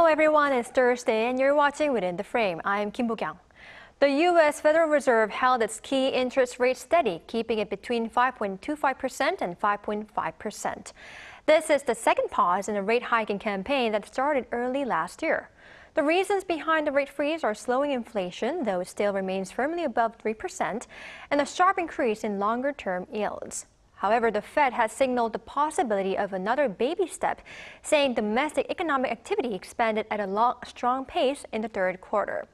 Hello everyone, it's Thursday and you're watching Within the Frame. I'm Kim Bo-kyung. The U.S. Federal Reserve held its key interest rate steady, keeping it between 5.25% and 5.5%. This is the second pause in a rate hiking campaign that started early last year. The reasons behind the rate freeze are slowing inflation, though it still remains firmly above 3%, and a sharp increase in longer-term yields. However, the Fed has signaled the possibility of another baby step, saying domestic economic activity expanded at a strong pace in the third quarter.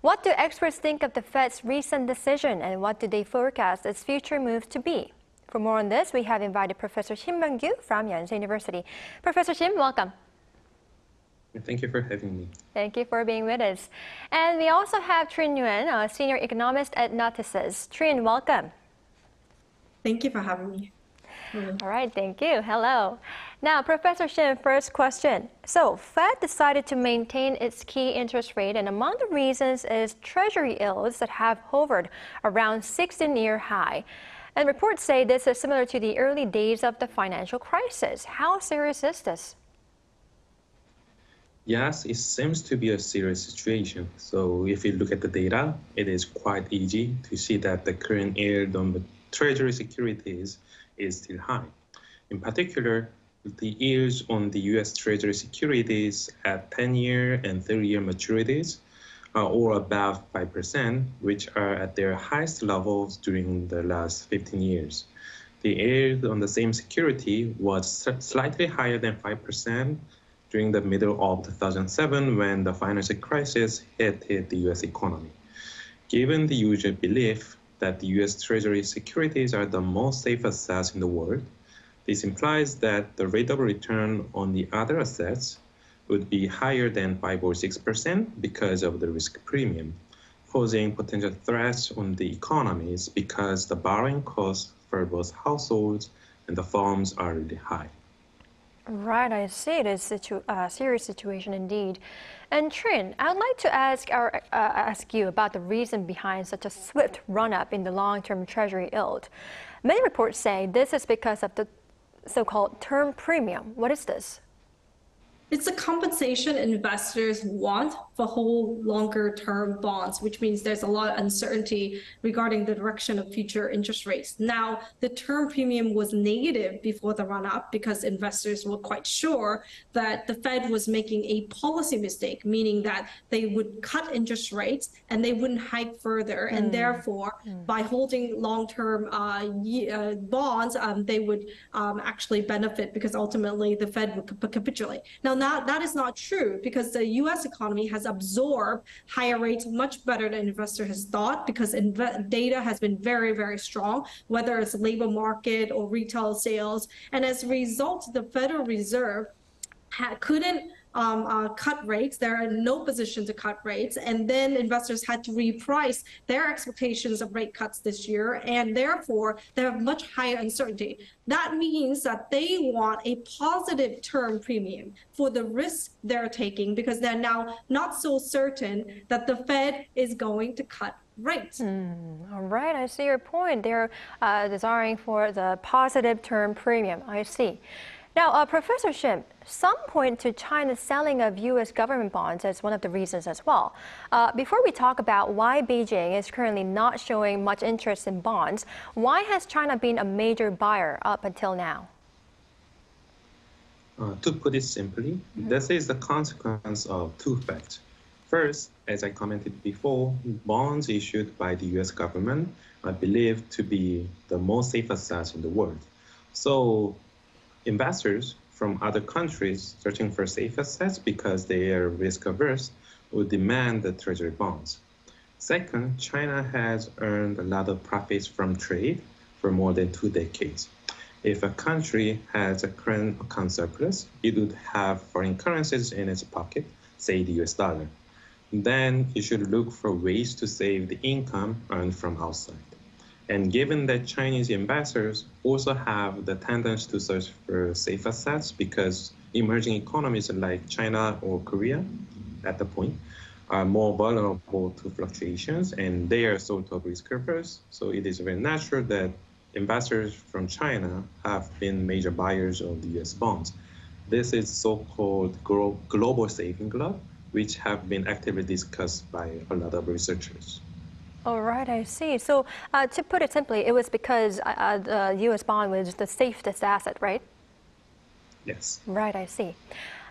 What do experts think of the Fed's recent decision, and what do they forecast its future moves to be? For more on this, we have invited Professor Shim Myungyu from Yonsei University. Professor Shim, welcome. Thank you for having me. Thank you for being with us. And we also have Trinh Nguyen, a senior economist at Natixis. Trinh, welcome. Thank you for having me. All right, thank you. Hello. Now, Professor Shim, first question. So, Fed decided to maintain its key interest rate, and among the reasons is Treasury yields that have hovered around 16-year high. And reports say this is similar to the early days of the financial crisis. How serious is this? Yes, it seems to be a serious situation. So if you look at the data, it is quite easy to see that the current yield on the Treasury securities is still high. In particular, the yields on the U.S. Treasury securities at 10-year and 30-year maturities are all above 5%, which are at their highest levels during the last 15 years. The yield on the same security was slightly higher than 5% during the middle of 2007 when the financial crisis hit the U.S. economy. Given the usual belief that the U.S. Treasury securities are the most safe assets in the world, this implies that the rate of return on the other assets would be higher than 5 or 6% because of the risk premium, posing potential threats on the economies because the borrowing costs for both households and the firms are really high. Right, I see. It is a serious situation indeed. And Trinh, I'd like to ask you about the reason behind such a swift run-up in the long-term Treasury yield. Many reports say this is because of the so-called term premium. What is this? It's a compensation investors want for whole longer-term bonds, which means there's a lot of uncertainty regarding the direction of future interest rates. Now, the term premium was negative before the run-up because investors were quite sure that the Fed was making a policy mistake, meaning that they would cut interest rates and they wouldn't hike further. And therefore, by holding long-term bonds, they would actually benefit because ultimately the Fed would capitulate. Now, that is not true because the U.S. economy has absorbed higher rates much better than investor has thought because data has been very, very strong, whether it's labor market or retail sales. And as a result, the Federal Reserve couldn't cut rates. They're in no position to cut rates. And then investors had to reprice their expectations of rate cuts this year. And therefore, they have much higher uncertainty. That means that they want a positive term premium for the risk they're taking because they're now not so certain that the Fed is going to cut rates. All right, I see your point. They're desiring for the positive term premium. I see. Now, Professor Shim, some point to China's selling of U.S. government bonds as one of the reasons as well. Before we talk about why Beijing is currently not showing much interest in bonds, why has China been a major buyer up until now? To put it simply, this is the consequence of two facts. First, as I commented before, bonds issued by the U.S. government are believed to be the most safe assets in the world. So, investors from other countries searching for safe assets because they are risk averse would demand the treasury bonds. Second, China has earned a lot of profits from trade for more than 2 decades. If a country has a current account surplus, it would have foreign currencies in its pocket, say the US dollar. Then it should look for ways to save the income earned from outside. And given that Chinese investors also have the tendency to search for safe assets because emerging economies like China or Korea, at the point, are more vulnerable to fluctuations and they are sort of risk averse. So it is very natural that investors from China have been major buyers of the US bonds. this is so-called global saving club, which have been actively discussed by a lot of researchers. All right, I see. So to put it simply, it was because the U.S. bond was the safest asset, right? Yes. Right, I see.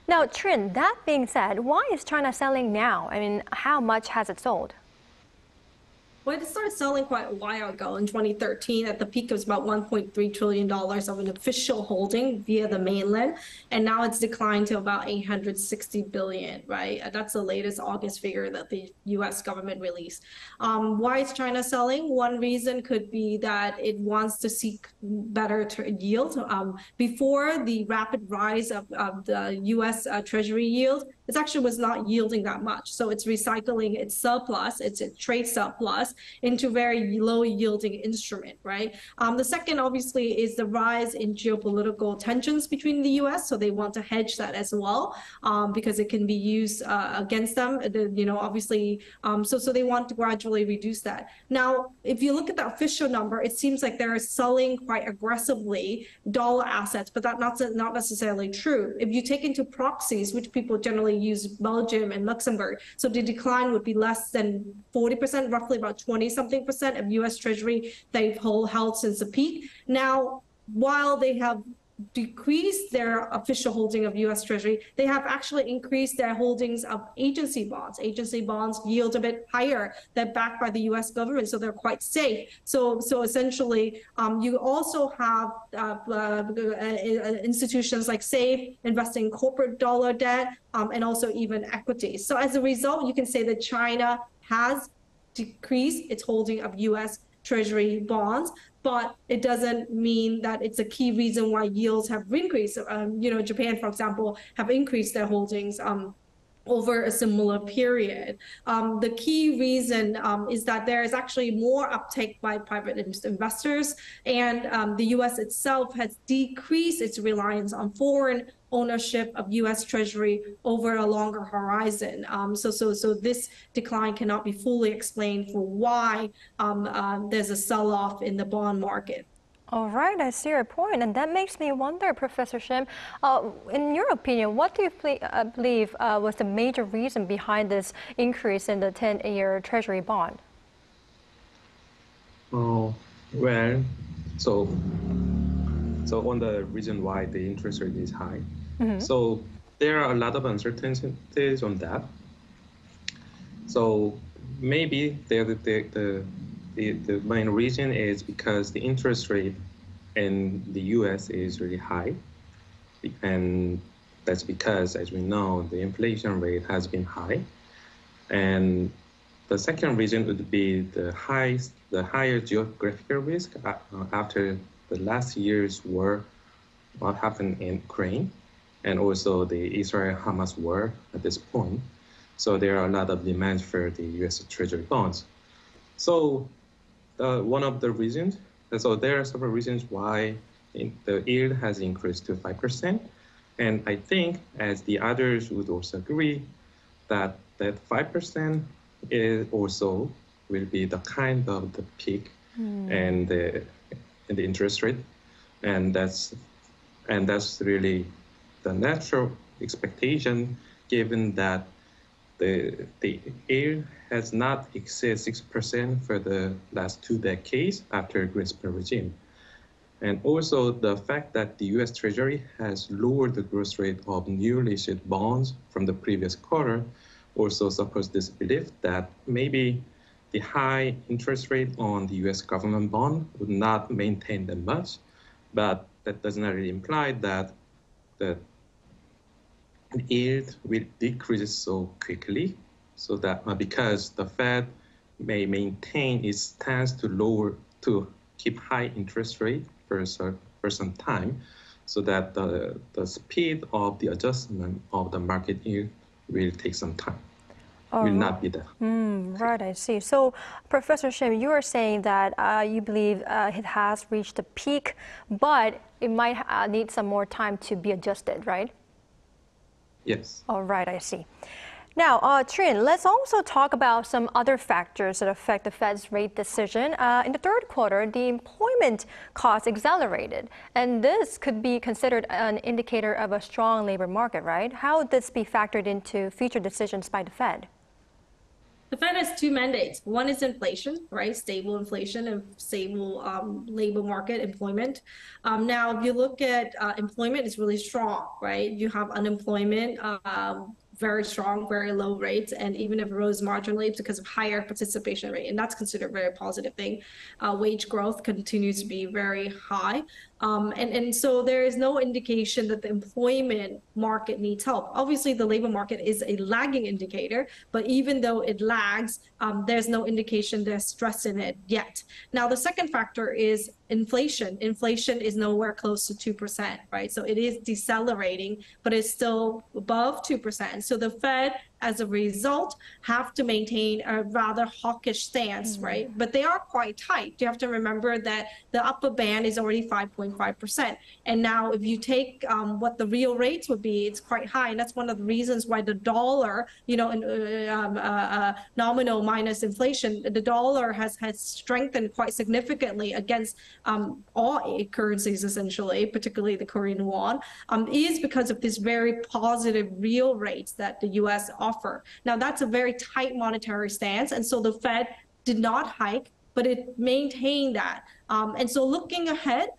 Now, Trinh, that being said, why is China selling now? I mean, how much has it sold? Well, it started selling quite a while ago in 2013. At the peak, it was about $1.3 trillion of an official holding via the mainland. And now it's declined to about 860 billion, right? That's the latest August figure that the US government released. Why is China selling? One reason could be that it wants to seek better yield. Before the rapid rise of the US Treasury yield, it actually was not yielding that much. So it's recycling its surplus, its trade surplus, into very low yielding instrument, right? The second, obviously, is the rise in geopolitical tensions between the US. So they want to hedge that as well, because it can be used against them, obviously. So they want to gradually reduce that. Now, if you look at the official number, it seems like they're selling quite aggressively dollar assets, but that's not necessarily true. If you take into proxies, which people generally use Belgium and Luxembourg, so the decline would be less than 40%, roughly about 20-something% of US Treasury they've held since the peak. Now, while they have decreased their official holding of US Treasury, they have actually increased their holdings of agency bonds. Agency bonds yield a bit higher. They're backed by the US government, so they're quite safe. So essentially, you also have institutions like SAFE investing in corporate dollar debt and also even equities. So as a result, you can say that China has decreased its holding of US Treasury bonds, but it doesn't mean that it's a key reason why yields have increased. Japan, for example, have increased their holdings over a similar period. The key reason is that there is actually more uptake by private investors, and the US itself has decreased its reliance on foreign ownership of US Treasury over a longer horizon. So this decline cannot be fully explained for why there's a sell-off in the bond market. All right, I see your point, and that makes me wonder, Professor Shim, in your opinion, what do you believe was the major reason behind this increase in the 10-year Treasury bond? So on the reason why the interest rate is high, so there are a lot of uncertainties on that. So maybe the main reason is because the interest rate in the US is really high. And that's because, as we know, the inflation rate has been high. And the second reason would be the higher geographical risk after the last year's war, what happened in Ukraine, and also the Israel-Hamas war at this point. So there are a lot of demands for the US Treasury bonds. So one of the reasons, so there are several reasons why the yield has increased to 5%. And I think, as the others would also agree, that 5% is also will be the kind of the peak and the interest rate. And that's really the natural expectation, given that the yield has not exceeded 6% for the last 2 decades after Greenspan regime. And also the fact that the US Treasury has lowered the growth rate of newly issued bonds from the previous quarter also supports this belief that maybe the high interest rate on the US government bond would not maintain that much, but that does not really imply that the yield will decrease so quickly, so that because the Fed may maintain its stance to keep high interest rate for some time, so that the speed of the adjustment of the market yield will take some time. Will not be there. Right, I see. So, Professor Shim, you are saying that you believe it has reached the peak, but it might need some more time to be adjusted, right? Yes. All right, I see. Now, Trinh, let's also talk about some other factors that affect the Fed's rate decision. In the third quarter, the employment cost accelerated, and this could be considered an indicator of a strong labor market, right? How would this be factored into future decisions by the Fed? The Fed has two mandates. One is inflation, right? Stable inflation and stable labor market employment. Now, if you look at employment, it's really strong, right? You have unemployment very strong, very low rates, and even if it rose marginally, it's because of higher participation rate, and that's considered a very positive thing. Wage growth continues to be very high, and so there is no indication that the employment market needs help. Obviously, the labor market is a lagging indicator, but even though it lags, there's no indication there's stress in it yet. Now, the second factor is inflation. Inflation is nowhere close to 2%, right? So it is decelerating, but it's still above 2%. So the Fed, as a result, have to maintain a rather hawkish stance, right? But they are quite tight. You have to remember that the upper band is already 5.5%. And now if you take what the real rates would be, it's quite high. And that's one of the reasons why the dollar, nominal minus inflation, the dollar has strengthened quite significantly against all currencies, essentially, particularly the Korean won, is because of this very positive real rates that the U.S. offer. Now, that's a very tight monetary stance, and so the Fed did not hike, but it maintained that. And so looking ahead,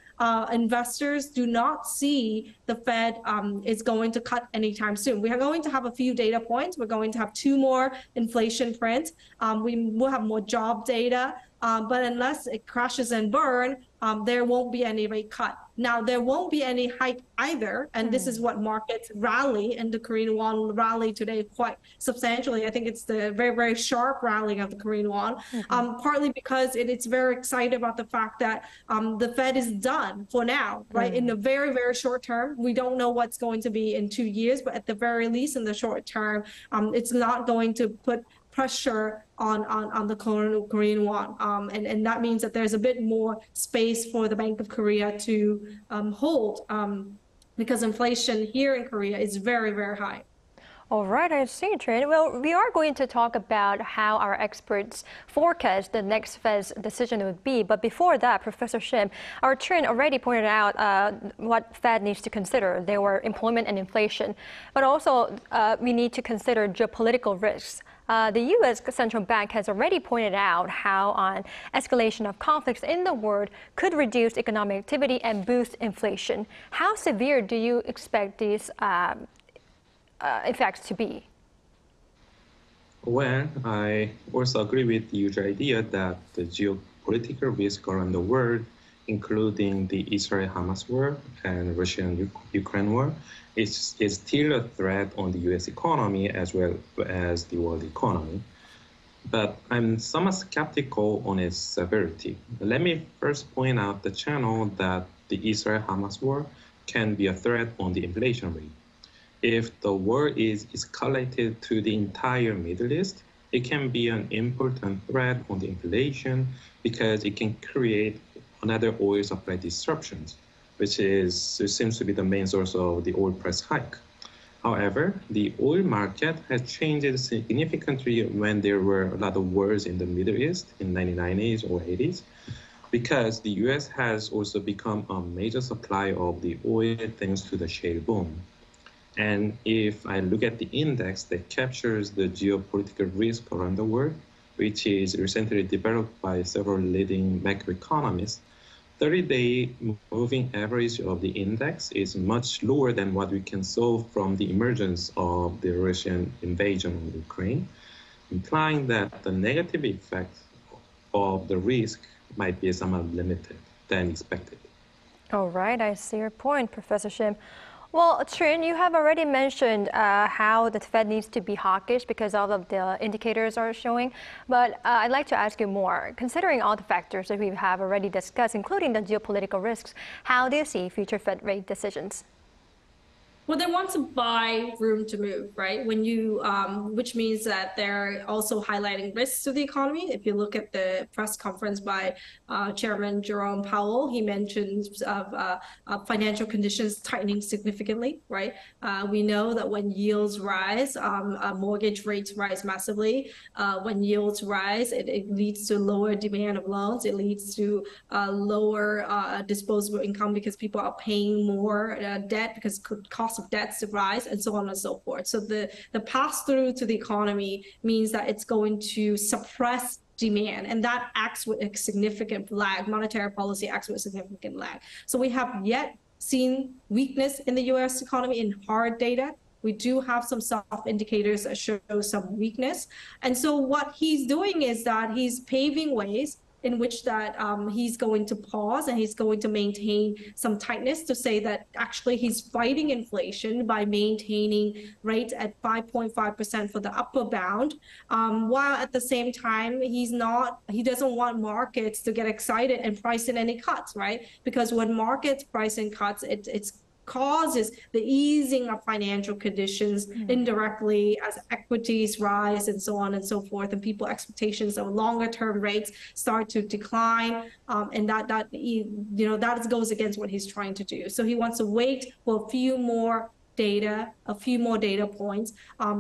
investors do not see the Fed is going to cut anytime soon. We are going to have a few data points. We're going to have 2 more inflation prints. We will have more job data. But unless it crashes and burn, there won't be any rate cut. Now, there won't be any hike either, and this is what markets rally, and the Korean won rally today quite substantially. I think it's the very, very sharp rallying of the Korean won, partly because it's very excited about the fact that the Fed is done for now, right? In the very, very short term, we don't know what's going to be in 2 years, but at the very least in the short term, it's not going to put pressure on the Korean won. And that means that there's a bit more space for the Bank of Korea to hold because inflation here in Korea is very, very high. All right, I see, Trinh. Well, we are going to talk about how our experts forecast the next Fed's decision would be. But before that, Professor Shim, our Trinh already pointed out what Fed needs to consider. There were employment and inflation, but also we need to consider geopolitical risks. The U.S. Central Bank has already pointed out how an escalation of conflicts in the world could reduce economic activity and boost inflation. How severe do you expect these effects to be? Well, I also agree with the usual idea that the geopolitical risk around the world, including the Israel-Hamas war and Russian-Ukraine war, is still a threat on the U.S. economy as well as the world economy. But I'm somewhat skeptical on its severity. Let me first point out the channel that the Israel-Hamas war can be a threat on the inflation rate. If the war is escalated to the entire Middle East, it can be an important threat on the inflation because it can create another oil supply disruptions, which seems to be the main source of the oil price hike. However, the oil market has changed significantly when there were a lot of wars in the Middle East in the 1990s or 80s, because the U.S. has also become a major supplier of the oil thanks to the shale boom. And if I look at the index that captures the geopolitical risk around the world, which is recently developed by several leading macroeconomists, 30-day moving average of the index is much lower than what we can solve from the emergence of the Russian invasion of Ukraine, implying that the negative effect of the risk might be somewhat limited than expected. All right, I see your point, Professor Shim. Well, Trinh, you have already mentioned how the Fed needs to be hawkish because all of the indicators are showing. But I'd like to ask you more. Considering all the factors that we have already discussed, including the geopolitical risks, how do you see future Fed rate decisions? Well, they want to buy room to move, right? When you, which means that they're also highlighting risks to the economy. If you look at the press conference by Chairman Jerome Powell, he mentions financial conditions tightening significantly, right? We know that when yields rise, mortgage rates rise massively. When yields rise, it leads to lower demand of loans. It leads to lower disposable income because people are paying more debt because cost of debts to rise and so on and so forth. So the pass through to the economy means that it's going to suppress demand, and that acts with a significant lag. Monetary policy acts with a significant lag. So we have yet seen weakness in the U.S. economy in hard data. We do have some soft indicators that show some weakness. And so what he's doing is that he's paving ways in which that he's going to pause and he's going to maintain some tightness to say that actually he's fighting inflation by maintaining rates at 5.5% for the upper bound, while at the same time he doesn't want markets to get excited and price in any cuts, right? Because when markets price in cuts, it's causes the easing of financial conditions indirectly as equities rise and so on and so forth, and people expectations of longer term rates start to decline, and that goes against what he's trying to do. So he wants to wait for a few more data points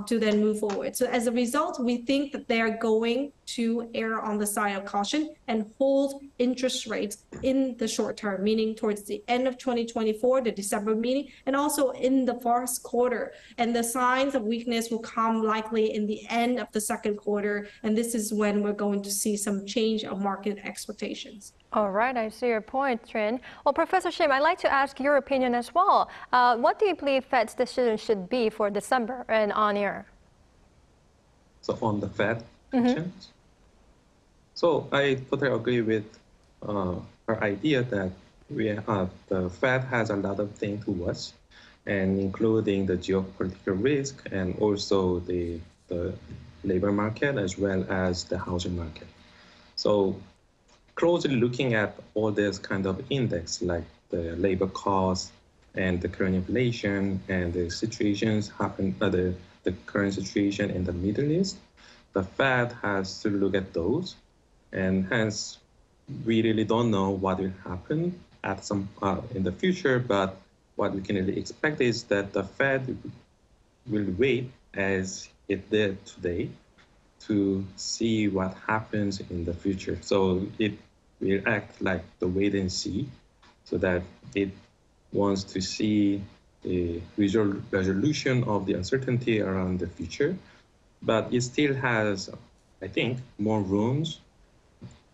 to then move forward. So as a result, we think that they're going to err on the side of caution and hold interest rates in the short term, meaning towards the end of 2024, the December meeting, and also in the first quarter. And the signs of weakness will come likely in the end of the second quarter. And this is when we're going to see some change of market expectations. All right, I see your point, Trinh. Well, Professor Shim, I'd like to ask your opinion as well. What do you believe Fed's decision should be for December and on air? So on the Fed actions. So I totally agree with her idea that the Fed has a lot of things to watch, and including the geopolitical risk and also the labor market as well as the housing market. So closely looking at all this kind of index like the labor cost and the current inflation and the situations the current situation in the Middle East, the Fed has to look at those, and hence we really don't know what will happen at some in the future. But what we can really expect is that the Fed will wait, as it did today, to see what happens in the future. So it will act like the wait and see, so that it wants to see a resolution of the uncertainty around the future. But it still has, I think, more rooms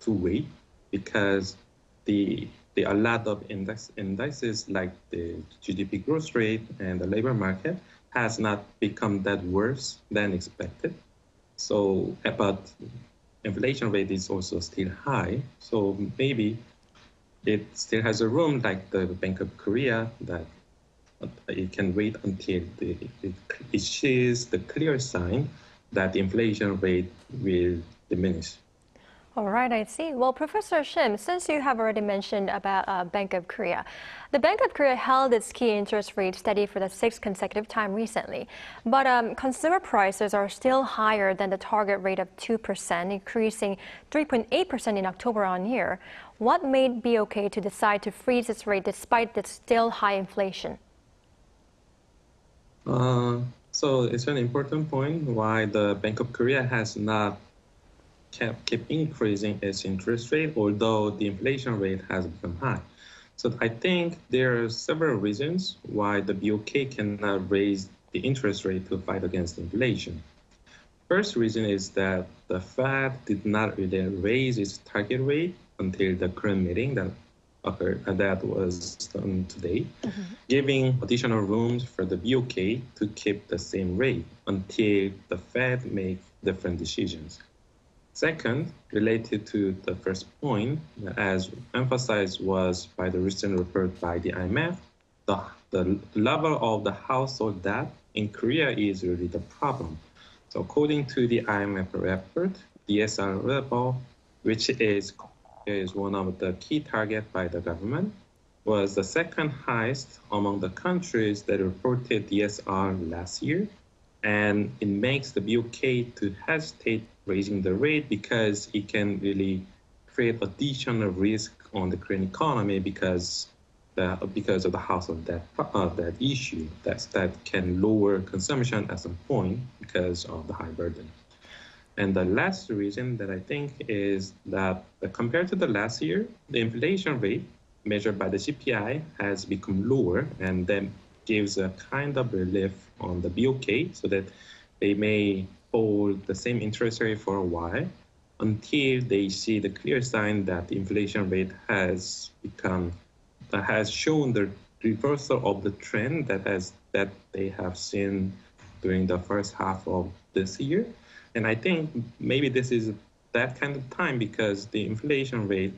to wait, because there are a lot of indices like the GDP growth rate and the labor market has not become that worse than expected. So, but inflation rate is also still high. So maybe it still has a room like the Bank of Korea that it can wait until it sees the clear sign that the inflation rate will diminish. All right, I see. Well, Professor Shim, since you have already mentioned about Bank of Korea, the Bank of Korea held its key interest rate steady for the 6th consecutive time recently. But consumer prices are still higher than the target rate of 2%, increasing 3.8% in October on year. What made BOK to decide to freeze its rate despite the still high inflation? So it's an important point why the Bank of Korea has not keep increasing its interest rate, although the inflation rate has become high. So I think there are several reasons why the BOK cannot raise the interest rate to fight against inflation. First reason is that the Fed did not really raise its target rate until the current meeting that occurred, that was done today, giving additional rooms for the BOK to keep the same rate until the Fed makes different decisions. Second, related to the first point, as emphasized was by the recent report by the IMF, the level of the household debt in Korea is really the problem. So according to the IMF report, the DSR level, which is one of the key targets by the government, was the second highest among the countries that reported DSR last year. And it makes the BOK to hesitate raising the rate because it can really create additional risk on the Korean economy because of the household debt issue that can lower consumption at some point because of the high burden. And the last reason that I think is that compared to the last year, the inflation rate measured by the CPI has become lower, and then gives a kind of relief on the BOK so that they may hold the same interest rate for a while until they see the clear sign that the inflation rate has shown the reversal of the trend that they have seen during the first half of this year. And I think maybe this is that kind of time because the inflation rate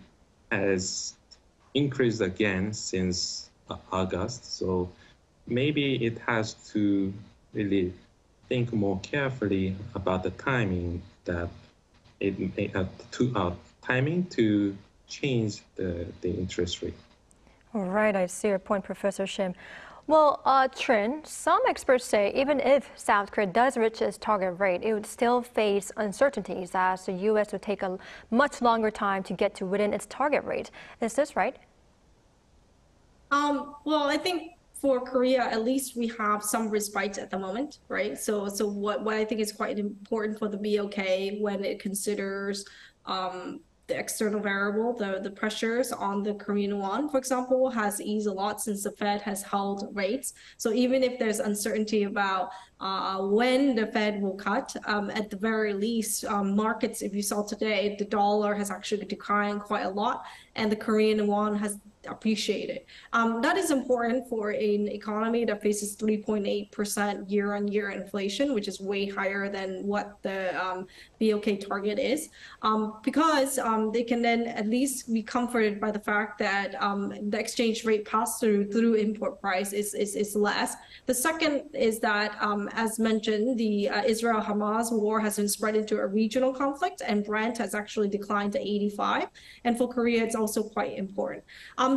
has increased again since August. So maybe it has to really think more carefully about the timing that timing to change the interest rate. All right, I see your point, Professor Shim. Well, Trinh, some experts say even if South Korea does reach its target rate, it would still face uncertainties as the U.S. would take a much longer time to get to within its target rate. Is this right? Well, I think for Korea, at least we have some respite at the moment, right? So what I think is quite important for the BOK when it considers the external variable, the pressures on the Korean won, for example, has eased a lot since the Fed has held rates. So even if there's uncertainty about when the Fed will cut, at the very least, markets, if you saw today, the dollar has actually declined quite a lot, and the Korean won has appreciated. That is important for an economy that faces 3.8% year-on-year inflation, which is way higher than what the BOK target is, because they can then at least be comforted by the fact that the exchange rate pass-through through import price is less. The second is that, as mentioned, the Israel-Hamas war has been spread into a regional conflict, and Brent has actually declined to 85. And for Korea, it's also quite important.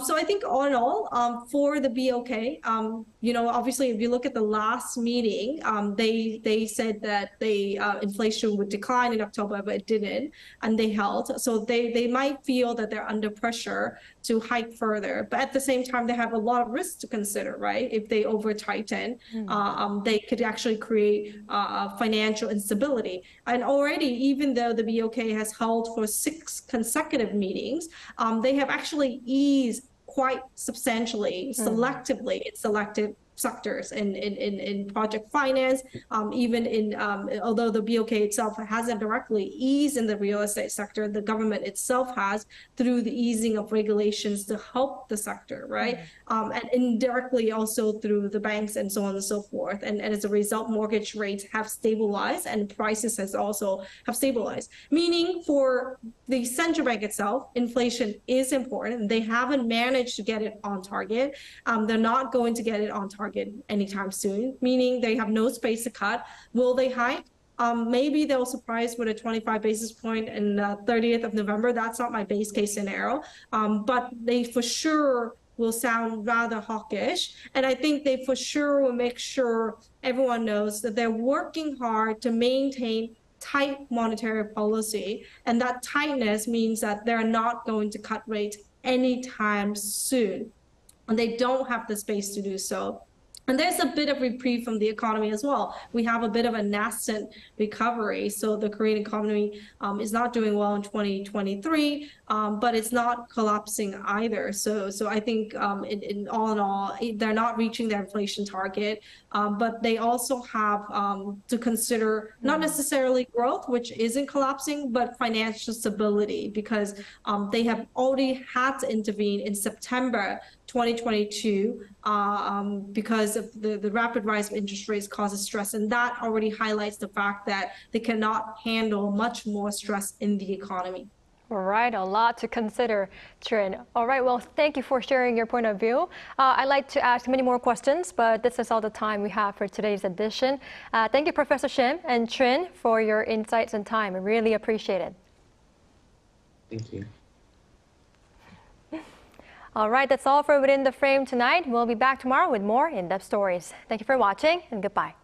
So I think all in all, for the BOK, obviously, if you look at the last meeting, they said that the inflation would decline in October, but it didn't, and they held. So they might feel that they're under pressure to hike further, but at the same time, they have a lot of risks to consider, right? If they over tighten, they could actually create financial instability. And already, even though the BOK has held for 6 consecutive meetings, they have actually eased quite substantially, selectively in selective sectors in project finance, even in, although the BOK itself hasn't directly eased in the real estate sector, the government itself has through the easing of regulations to help the sector, right? And indirectly also through the banks and so on and so forth. And as a result, mortgage rates have stabilized and prices have stabilized. Meaning for the central bank itself, inflation is important. They haven't managed to get it on target. They're not going to get it on target anytime soon, meaning they have no space to cut. Will they hike? Maybe they'll surprise with a 25 basis point in 30th of November. That's not my base case scenario, but they for sure will sound rather hawkish. And I think they for sure will make sure everyone knows that they're working hard to maintain tight monetary policy. And that tightness means that they're not going to cut rates anytime soon. And they don't have the space to do so. And there's a bit of reprieve from the economy as well. We have a bit of a nascent recovery. So the Korean economy is not doing well in 2023, but it's not collapsing either. So I think in all, they're not reaching their inflation target, but they also have to consider not necessarily growth, which isn't collapsing, but financial stability, because they have already had to intervene in September 2022 because of the rapid rise of interest rates causes stress. And that already highlights the fact that they cannot handle much more stress in the economy. All right, a lot to consider, Trinh. All right, well, thank you for sharing your point of view. I'd like to ask many more questions, but this is all the time we have for today's edition. Thank you, Professor Shim and Trinh, for your insights and time. I really appreciate it. Thank you. All right, that's all for Within the Frame tonight. We'll be back tomorrow with more in-depth stories. Thank you for watching and goodbye.